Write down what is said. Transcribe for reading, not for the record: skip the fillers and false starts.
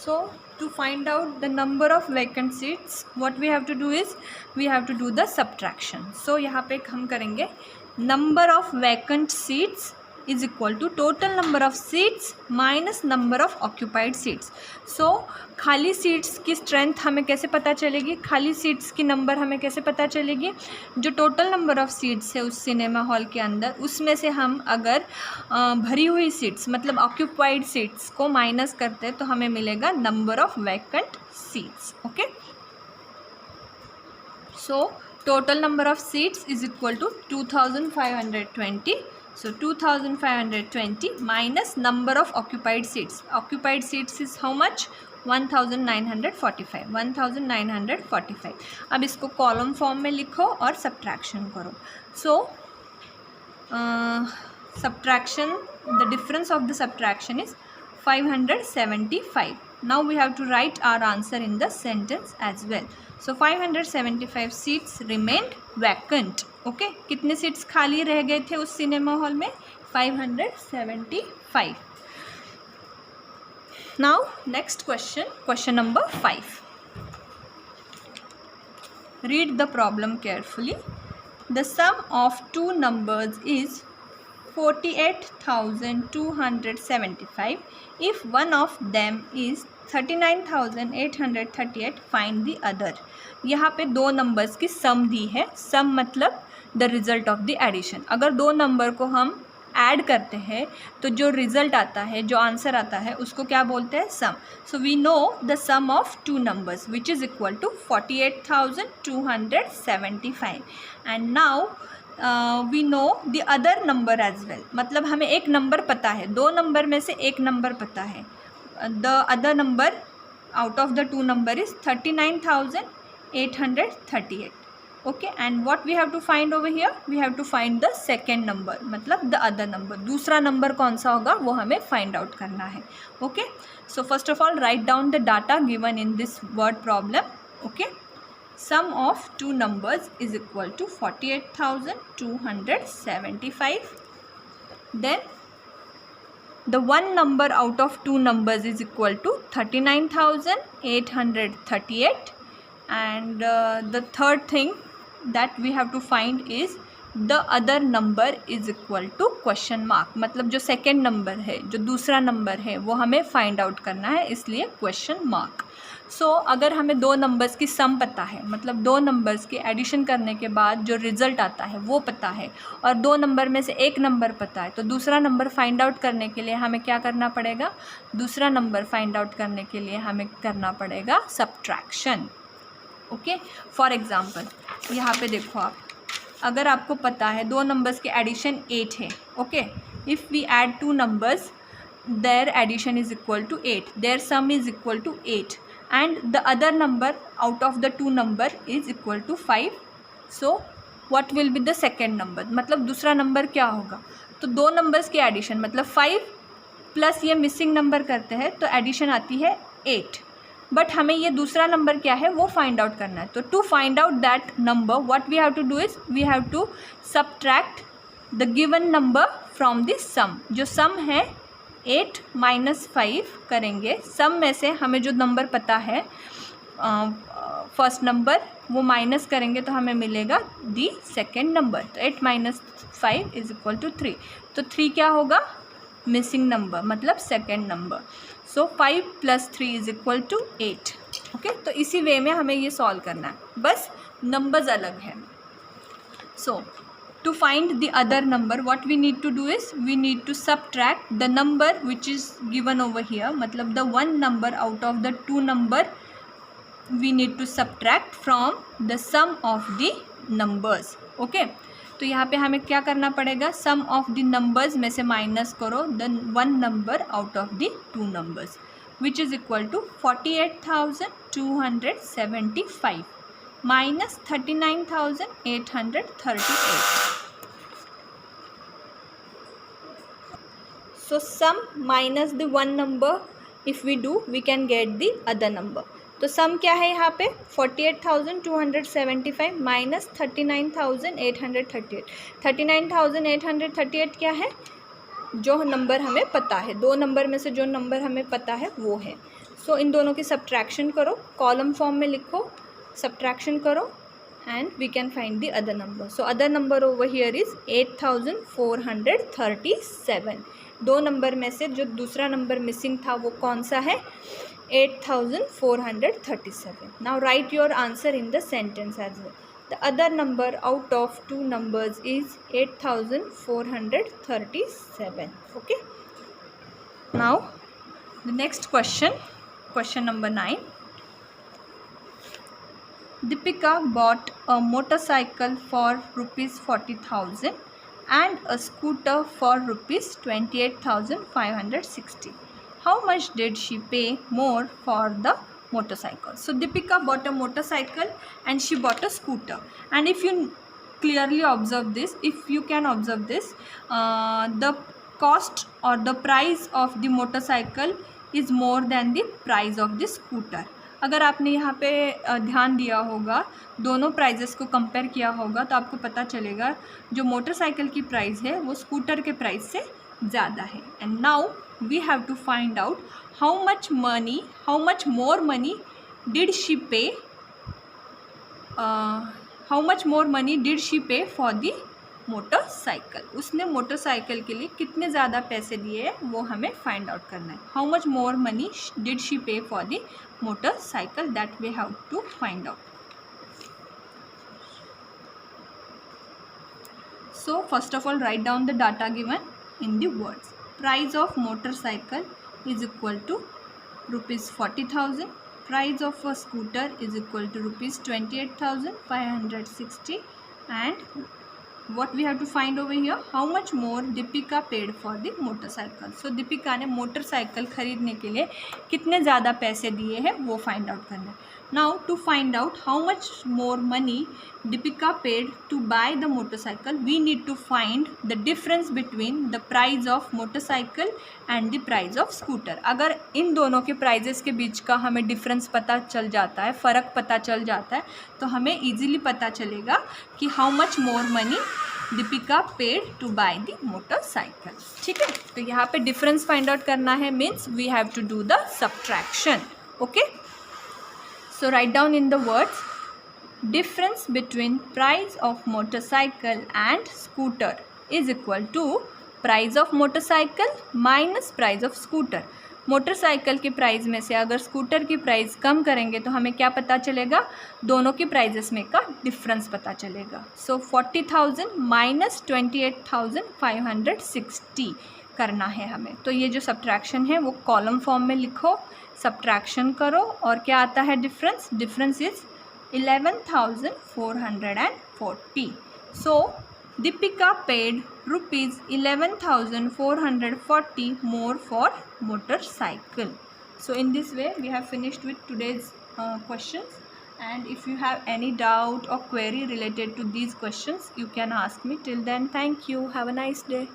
So to find out the number of vacant seats, what we have to do is we have to do the subtraction. So यहाँ पे हम करेंगे number of vacant seats is equal to total number of seats minus number of occupied seats. So खाली seats की strength हमें कैसे पता चलेगी, खाली सीट्स की नंबर हमें कैसे पता चलेगी, जो टोटल नंबर ऑफ़ सीट्स है उस सिनेमा हॉल के अंदर, उसमें से हम अगर भरी हुई सीट्स मतलब ऑक्यूपाइड सीट्स को माइनस करते हैं तो हमें मिलेगा number of vacant seats. Okay, so total number of seats is equal to 2520. So 2520 minus number of occupied seats. Occupied seats is how much? 1945. 1945. अब इसको कॉलम फॉर्म में लिखो और सब्ट्रैक्शन करो. So subtraction, the difference of the subtraction is 575. Now we have to write our answer in the sentence as well. So 575 seats remained vacant. Okay, कितने seats खाली रह गए थे उस सिनेमा हॉल में? 575. Now next question, question number 5. Read the problem carefully. The sum of two numbers is 48,275. If one of them is 39,838, find the other. यहाँ पे दो नंबर्स की सम दी है. सम मतलब the result of the addition. अगर दो number को हम ऐड करते हैं तो जो रिज़ल्ट आता है, जो आंसर आता है, उसको क्या बोलते हैं? Sum. So we know the sum of two numbers which is equal to 48,275. And now we know the other number as well. मतलब हमें एक नंबर पता है, दो नंबर में से एक नंबर पता है. The other number out of the two number is 39,838. Okay, and what we have to find over here? We have to find the second number, मतलब द अदर नंबर. दूसरा नंबर कौन सा होगा वो हमें फाइंड आउट करना है. Okay, so first of all write down the data given in this word problem. Okay, sum of two numbers is equal to 48,275. Then the one number out of two numbers is equal to 39,838. And the third thing that we have to find is the other number is equal to question mark. मतलब जो second number है, जो दूसरा number है, वो हमें find out करना है, इसलिए क्वेश्चन मार्क. सो अगर हमें दो नंबर्स की सम पता है, मतलब दो नंबर्स के एडिशन करने के बाद जो रिज़ल्ट आता है वो पता है, और दो नंबर में से एक नंबर पता है, तो दूसरा नंबर फाइंड आउट करने के लिए हमें क्या करना पड़ेगा? दूसरा नंबर फाइंड आउट करने के लिए हमें करना पड़ेगा सब्ट्रैक्शन. ओके, फॉर एग्ज़ाम्पल यहाँ पे देखो आप, अगर आपको पता है दो नंबर्स के एडिशन 8 है. Okay, if we add two numbers, their addition is equal to 8, their sum is equal to 8, and the other number out of the two number is equal to 5. so what will be the second number? मतलब दूसरा number क्या होगा? तो दो numbers के addition मतलब 5 plus ये missing number करते हैं तो एडिशन आती है 8. बट हमें ये दूसरा नंबर क्या है वो फाइंड आउट करना है. तो to find out that number what we have to do is we have to subtract the given number from this sum. जो सम है 8 माइनस 5 करेंगे, सम में से हमें जो नंबर पता है फर्स्ट नंबर वो माइनस करेंगे तो हमें मिलेगा दी सेकेंड नंबर. तो 8 माइनस 5 इज इक्वल टू 3. तो 3 क्या होगा? मिसिंग नंबर, मतलब second number. So 5 plus 3 is equal to 8. Okay, तो इसी वे में हमें ये सॉल्व करना है, बस नंबर्स अलग है. सो to find the other number what we need to do is we need to subtract the number which is given over here. मतलब the one number out of the two number we need to subtract from the sum of the numbers. okay, तो यहाँ पे हमें क्या करना पड़ेगा? sum of the numbers में से माइनस करो the one number out of the two numbers which is equal to 48,275 minus 39,838. So sum minus the one number if we do we can get the other number. तो सम क्या है यहाँ पे? 48,275 minus 39,838. 39,838 क्या है? जो नंबर हमें पता है, दो नंबर में से जो नंबर हमें पता है वो है. सो इन दोनों की सब्ट्रैक्शन करो, कॉलम फॉर्म में लिखो, सब्ट्रैक्शन करो and we can find the other number. So other number over here is 8437. दो नंबर में से जो दूसरा नंबर मिसिंग था वो कौन सा है? 8437. Now write your answer in the sentence as well. The other number out of two numbers is 8437. Okay. Now the next question, question number 9. Deepika bought a motorcycle for rupees 40,000 and a scooter for rupees 28,560. How much did she pay more for the motorcycle? So Deepika bought a motorcycle and she bought a scooter. And if you clearly observe this, the cost or the price of the motorcycle is more than the price of the scooter. अगर आपने यहाँ पे ध्यान दिया होगा, दोनों prices को compare किया होगा, तो आपको पता चलेगा जो मोटरसाइकिल की प्राइस है वो स्कूटर के प्राइस से ज़्यादा है. And now we have to find out how much more money did she pay for the motorcycle. उसने मोटरसाइकिल के लिए कितने ज़्यादा पैसे दिए हैं वो हमें फाइंड आउट करना है. How much more money did she pay for the motorcycle, that we have to find out. So first of all, write down the data given in the words. Price of motorcycle is equal to rupees 40,000. Price of a scooter is equal to rupees 28,560. And what we have to find over here, how much more Deepika paid for the motorcycle. So Deepika ने motorcycle खरीदने के लिए कितने ज़्यादा पैसे दिए हैं वो फाइंड आउट करना है. Now to find out how much more money Deepika paid to buy the motorcycle, we need to find the difference between the price of motorcycle and the price of scooter. अगर इन दोनों के prices के बीच का हमें difference पता चल जाता है, फ़र्क पता चल जाता है, तो हमें ईजिली पता चलेगा कि how much more money Deepika paid to buy the motorcycle. ठीक है, तो यहाँ पे डिफरेंस फाइंड आउट करना है, means we have to do the subtraction. Okay, so write down in the words. Difference between price of motorcycle and scooter is equal to price of motorcycle minus price of scooter. Motorcycle की price में से अगर scooter की price कम करेंगे तो हमें क्या पता चलेगा? दोनों की प्राइजेस में का डिफरेंस पता चलेगा. सो 40,000 माइनस 28,560 करना है हमें. तो ये जो सब्ट्रैक्शन है वो कॉलम फॉर्म में लिखो, सब्ट्रैक्शन करो और क्या आता है difference? Difference is 11,440. So Deepika paid rupees 11,440 more for motorcycle. So in this way we have finished with today's questions, and if you have any doubt or query related to these questions you can ask me. Till then, thank you. Have a nice day.